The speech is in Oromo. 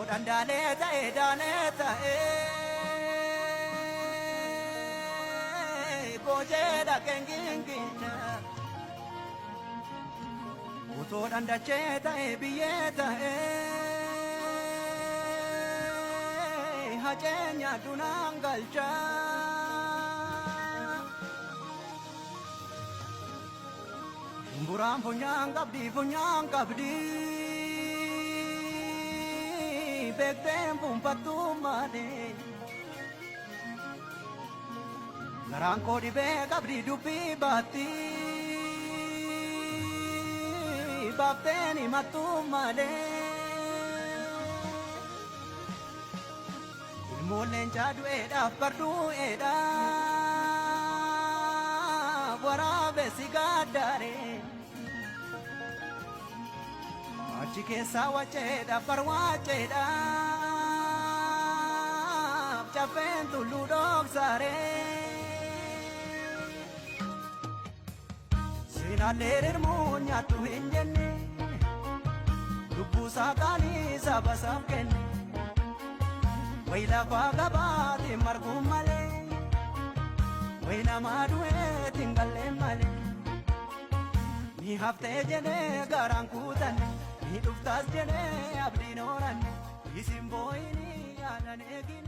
dandaneta daneta kojeda kengingina uto dandacheta biyeta hajenya dunangalcha Buram punyang kabdi Bektem pumpatu mane Narangko di kabdi dupi bati Bakteni matu mane Ilmulen jadu eda perdu eda Warabe sigadare Achi keessa wacheedha barwaacheedha Chaffeen tulluu dhoksaaree Seenaallee hirmuu nyaattu hin jenne Lubbuusaa qaanii saba isaaf kenne Wayi lafaa gabaatiin marguun malee Wayi namaa du'eetiin galleen malee Ni haftee jedhee garaan kuutanne Ni dhuftaas jedhee abdiin ooranne Isin boo'inii yaadan eegine